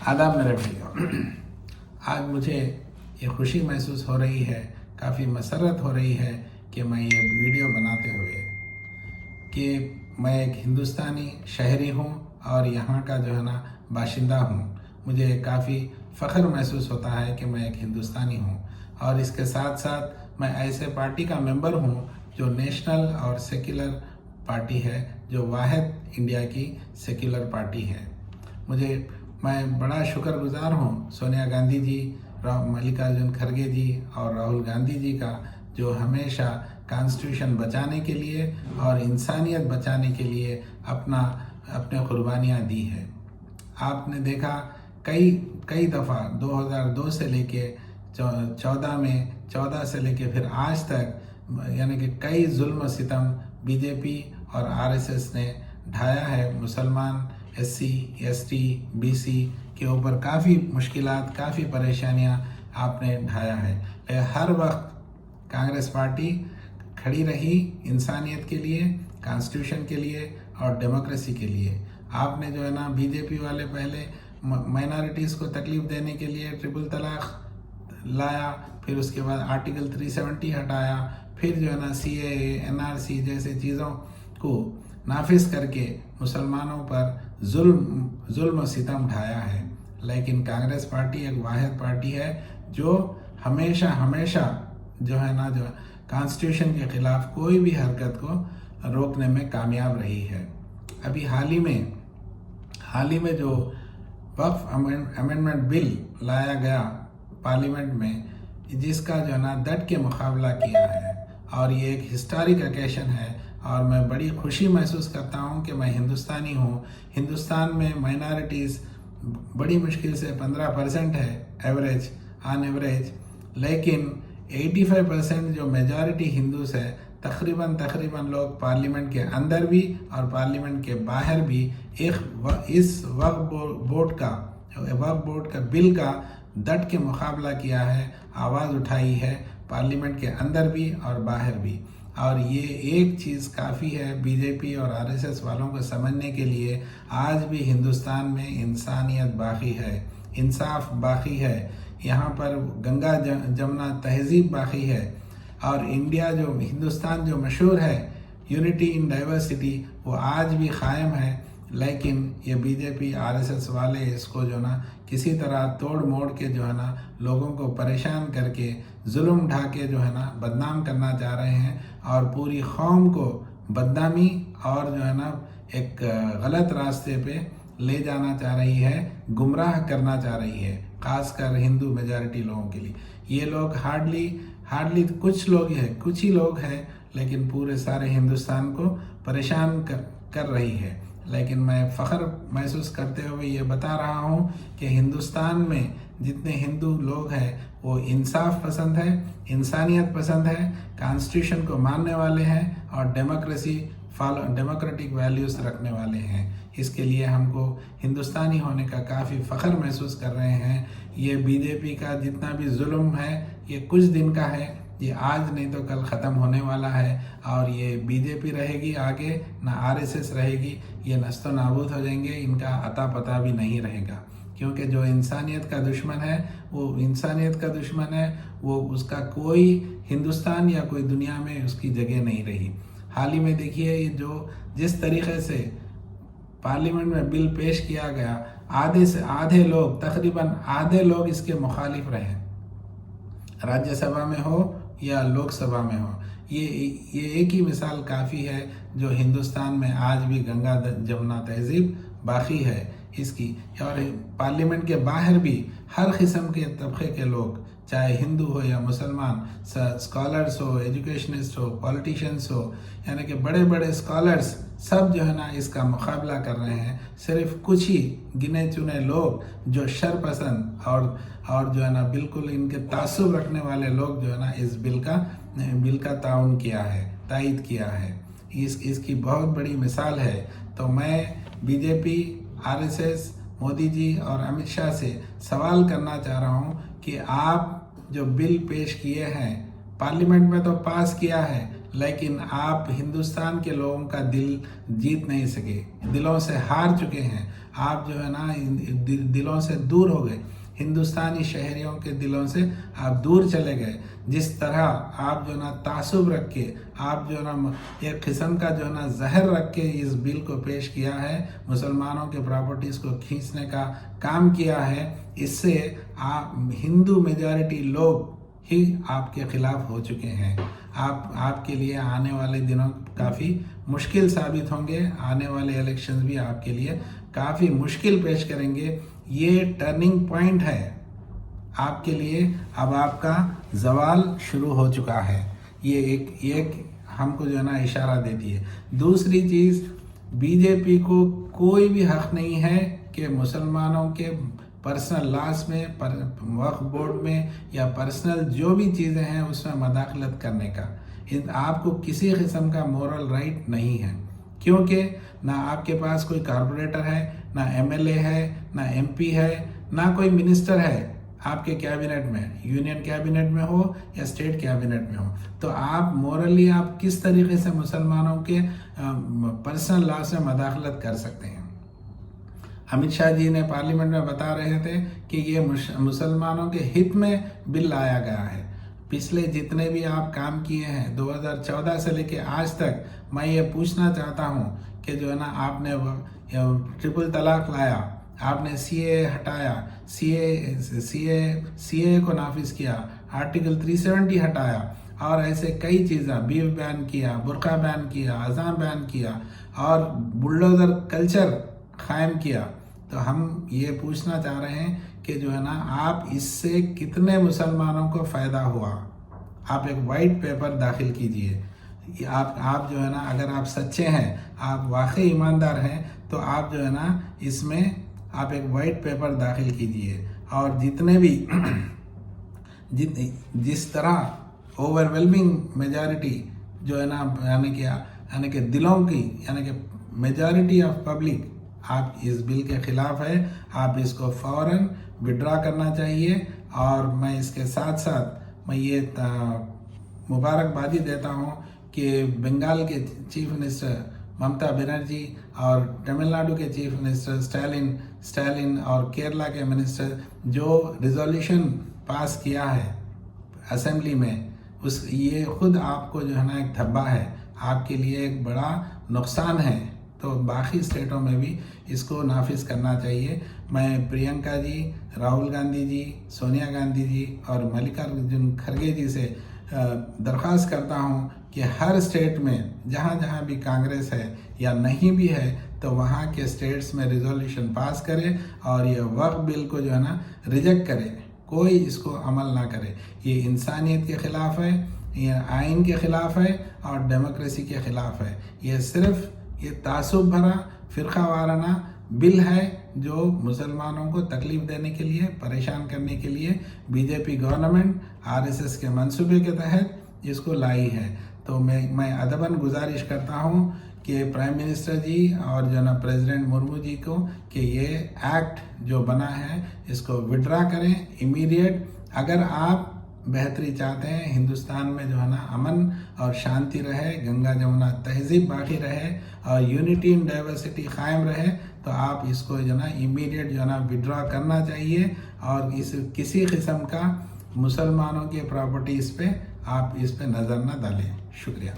आदाब मेरे भाइयों। आज मुझे ये खुशी महसूस हो रही है, काफ़ी मसरत हो रही है कि मैं ये वीडियो बनाते हुए कि मैं एक हिंदुस्तानी शहरी हूँ और यहाँ का जो है ना बाशिंदा हूँ। मुझे काफ़ी फ़ख्र महसूस होता है कि मैं एक हिंदुस्तानी हूँ और इसके साथ साथ मैं ऐसे पार्टी का मेंबर हूँ जो नेशनल और सेक्युलर पार्टी है, जो वाहिद इंडिया की सेक्युलर पार्टी है। मैं बड़ा शुक्रगुजार हूँ सोनिया गांधी जी, मल्लिकार्जुन खड़गे जी और राहुल गांधी जी का, जो हमेशा कॉन्स्टिट्यूशन बचाने के लिए और इंसानियत बचाने के लिए अपने कुर्बानियाँ दी है। आपने देखा कई दफ़ा 2002 से लेके 14 से लेके फिर आज तक, यानी कि कई जुल्म सितम बीजेपी और आरएसएस ने ढाया है। मुसलमान, एससी, एसटी, बीसी के ऊपर काफ़ी मुश्किलात, काफ़ी परेशानियां आपने ढाया है। हर वक्त कांग्रेस पार्टी खड़ी रही इंसानियत के लिए, कॉन्स्टिट्यूशन के लिए और डेमोक्रेसी के लिए। आपने जो है ना, बीजेपी वाले पहले माइनॉरिटीज़ को तकलीफ देने के लिए ट्रिपल तलाक लाया, फिर उसके बाद आर्टिकल 370 हटाया, फिर जो है ना सीएए, एनआरसी जैसे चीज़ों को नाफिज करके मुसलमानों पर जुल्म सितम ढाया है। लेकिन कांग्रेस पार्टी एक वाहिद पार्टी है जो हमेशा जो है ना, जो कॉन्स्टिट्यूशन के खिलाफ कोई भी हरकत को रोकने में कामयाब रही है। अभी हाल ही में जो वक्फ अमेंडमेंट बिल लाया गया पार्लियामेंट में, जिसका जो है ना डट के मुकाबला किया है, और ये एक हिस्टोरिक ओकेशन है और मैं बड़ी खुशी महसूस करता हूँ कि मैं हिंदुस्तानी हूँ। हिंदुस्तान में माइनॉरिटीज़ बड़ी मुश्किल से 15% है ऑन एवरेज, लेकिन 85% जो मेजॉरिटी हिंदूस है, तकरीबन लोग पार्लियामेंट के अंदर भी और पार्लियामेंट के बाहर भी इस वक्फ बोर्ड का बिल का डट के मुकाबला किया है, आवाज़ उठाई है, पार्लियामेंट के अंदर भी और बाहर भी। और ये एक चीज़ काफ़ी है बीजेपी और आरएसएस वालों को समझने के लिए, आज भी हिंदुस्तान में इंसानियत बाकी है, इंसाफ बाकी है, यहाँ पर गंगा जमुना तहजीब बाकी है, और हिंदुस्तान जो मशहूर है यूनिटी इन डाइवर्सिटी, वो आज भी कायम है। लेकिन ये बीजेपी आरएसएस वाले इसको जो ना किसी तरह तोड़ मोड़ के जो है ना लोगों को परेशान करके, जुल्म ढा के जो है ना बदनाम करना चाह रहे हैं और पूरी कौम को बदनामी और जो है ना एक गलत रास्ते पे ले जाना चाह रही है, गुमराह करना चाह रही है, खासकर हिंदू मेजॉरिटी लोगों के लिए। ये लोग हार्डली कुछ ही लोग हैं, लेकिन पूरे सारे हिंदुस्तान को परेशान कर रही है। लेकिन मैं फ़ख्र महसूस करते हुए ये बता रहा हूँ कि हिंदुस्तान में जितने हिंदू लोग हैं वो इंसाफ पसंद है, इंसानियत पसंद है, कॉन्स्टिट्यूशन को मानने वाले हैं और डेमोक्रेटिक वैल्यूज़ रखने वाले हैं। इसके लिए हमको हिंदुस्तानी होने का काफ़ी फ़ख्र महसूस कर रहे हैं। ये बीजेपी का जितना भी जुल्म है, ये कुछ दिन का है, ये आज नहीं तो कल ख़त्म होने वाला है, और ये बीजेपी रहेगी आगे, ना आरएसएस रहेगी, ये नस्तो नाबूद हो जाएंगे, इनका अता पता भी नहीं रहेगा। क्योंकि जो इंसानियत का दुश्मन है वो इंसानियत का दुश्मन है, वो उसका कोई हिंदुस्तान या कोई दुनिया में उसकी जगह नहीं रही। हाल ही में देखिए जिस तरीके से पार्लियामेंट में बिल पेश किया गया, आधे से आधे लोग, तकरीबन आधे लोग इसके मुखालिफ रहे, राज्यसभा में हो या लोकसभा में हो। ये एक ही मिसाल काफ़ी है जो हिंदुस्तान में आज भी गंगा जमुना तहजीब बाकी है इसकी। और पार्लियामेंट के बाहर भी हर किस्म के तबके के लोग, चाहे हिंदू हो या मुसलमान, स्कॉलर्स हो, एजुकेशनिस्ट हो, पॉलिटिशियंस हो, यानी कि बड़े बड़े स्कॉलर्स सब जो है ना इसका मुकाबला कर रहे हैं। सिर्फ कुछ ही गिने चुने लोग जो शरपसंद और जो है ना बिल्कुल इनके तासुब रखने वाले लोग जो है ना इस बिल का ताउन किया है, तायद किया है। इसकी बहुत बड़ी मिसाल है। तो मैं बीजेपी, आरएसएस, मोदी जी और अमित शाह से सवाल करना चाह रहा हूँ कि आप जो बिल पेश किए हैं, पार्लियामेंट में तो पास किया है, لیکن آپ ہندوستان کے لوگوں کا دل جیت نہیں سکے، دلوں سے ہار چکے ہیں، آپ جو ہے نا دلوں سے دور ہو گئے، ہندوستانی شہریوں کے دلوں سے آپ دور چلے گئے۔ جس طرح آپ جو ہے نا تعصب رکھ کے، آپ جو ہے نا ایک قسم کا جو ہے نا زہر رکھ کے اس بل کو پیش کیا ہے، مسلمانوں کے پراپرٹیز کو کھینچنے کا کام کیا ہے، اس سے آپ ہندو میجارٹی لوگ ہی آپ کے خلاف ہو چکے ہیں۔ آپ کے لیے آنے والے دنوں کافی مشکل ثابت ہوں گے، آنے والے الیکشنز بھی آپ کے لیے کافی مشکل پیش کریں گے۔ یہ ٹرننگ پوائنٹ ہے آپ کے لیے، اب آپ کا زوال شروع ہو چکا ہے۔ یہ ایک ہم کو جو ہے نا اشارہ دیتی ہے۔ دوسری چیز، بی جے پی کو کوئی بھی حق نہیں ہے کہ مسلمانوں کے پرسنل لاس میں، وقف بورڈ میں یا پرسنل جو بھی چیزیں ہیں اس میں مداخلت کرنے کا۔ آپ کو کسی قسم کا مورل رائٹ نہیں ہے، کیونکہ نہ آپ کے پاس کوئی کارپوریٹر ہے، نہ ایم ایل اے ہے، نہ ایم پی ہے، نہ کوئی منسٹر ہے آپ کے کیبنٹ میں، یونین کیبنٹ میں ہو یا اسٹیٹ کیبنٹ میں ہو، تو آپ مورلی آپ کس طریقے سے مسلمانوں کے پرسنل لاس میں مداخلت کر سکتے ہیں؟ امت شاہ جی نے پارلیمنٹ میں بتا رہے تھے کہ یہ مسلمانوں کے ہت میں بل لایا گیا ہے۔ پچھلے جتنے بھی آپ کام کیے ہیں 2014 سے لے کے آج تک، میں یہ پوچھنا چاہتا ہوں کہ جو ہے نا آپ نے ٹرپل طلاق لایا، آپ نے سی اے ہٹایا، سی اے کو نافذ کیا، آرٹیکل 370 ہٹایا، اور ایسے کئی چیزیں، بیف بین کیا، برقع بین کیا، اذان بین کیا، اور بلڈوزر کلچر قائم کیا۔ تو ہم یہ پوچھنا چاہ رہے ہیں کہ جو ہے نا آپ اس سے کتنے مسلمانوں کو فائدہ ہوا؟ آپ ایک وائٹ پیپر داخل کیجئے۔ آپ جو ہے نا اگر آپ سچے ہیں، آپ واقعی ایماندار ہیں، تو آپ جو ہے نا اس میں آپ ایک وائٹ پیپر داخل کیجئے، اور جتنے بھی جس طرح اوورویلمنگ میجارٹی جو ہے نا یعنی کہ دلوں کی، یعنی کہ میجارٹی آف پبلک آپ اس بل کے خلاف ہے، آپ اس کو فوراً وڈرا کرنا چاہیے۔ اور میں اس کے ساتھ ساتھ میں یہ مبارکبادی دیتا ہوں کہ بنگال کے چیف منسٹر ممتا بنرجی اور تمل ناڈو کے چیف منسٹر اسٹالن اور کیرلا کے منسٹر جو ریزولوشن پاس کیا ہے اسمبلی میں، یہ خود آپ کو جو ہے نا ایک دھبا ہے، آپ کے لیے ایک بڑا نقصان ہے۔ تو باقی اسٹیٹوں میں بھی اس کو نافذ کرنا چاہیے۔ میں پرینکا جی، راہل گاندھی جی، سونیا گاندھی جی اور ملکاراجن کھڑگے جی سے درخواست کرتا ہوں کہ ہر اسٹیٹ میں جہاں جہاں بھی کانگریس ہے یا نہیں بھی ہے، تو وہاں کے اسٹیٹس میں ریزولوشن پاس کرے اور یہ وقف بل کو جو ہے نا ریجیکٹ کرے، کوئی اس کو عمل نہ کرے۔ یہ انسانیت کے خلاف ہے، یہ آئین کے خلاف ہے اور ڈیموکریسی کے خلاف ہے۔ یہ صرف یہ تعصب بھرا فرقہ وارانہ بل ہے جو مسلمانوں کو تکلیف دینے کے لیے، پریشان کرنے کے لیے B J P government RSS کے منصوبے کے تحت اس کو لائی ہے۔ تو میں ادباً گزارش کرتا ہوں کہ پرائم منسٹر جی اور جو نا پریزیڈنٹ مرمو جی کو کہ یہ ایکٹ جو بنا ہے اس کو وڈرا کریں امیڈیٹ۔ اگر آپ بہتری چاہتے ہیں، ہندوستان میں جو ہے نا امن اور شانتی رہے، گنگا جمنا تہذیب باقی رہے اور یونٹی ان ڈائیورسٹی قائم رہے، تو آپ اس کو جو ہے نا امیڈیٹ جو ہے نا وڈرا کرنا چاہیے، اور کسی قسم کا مسلمانوں کے پراپرٹیز پہ آپ اس پہ نظر نہ ڈالیں۔ شکریہ۔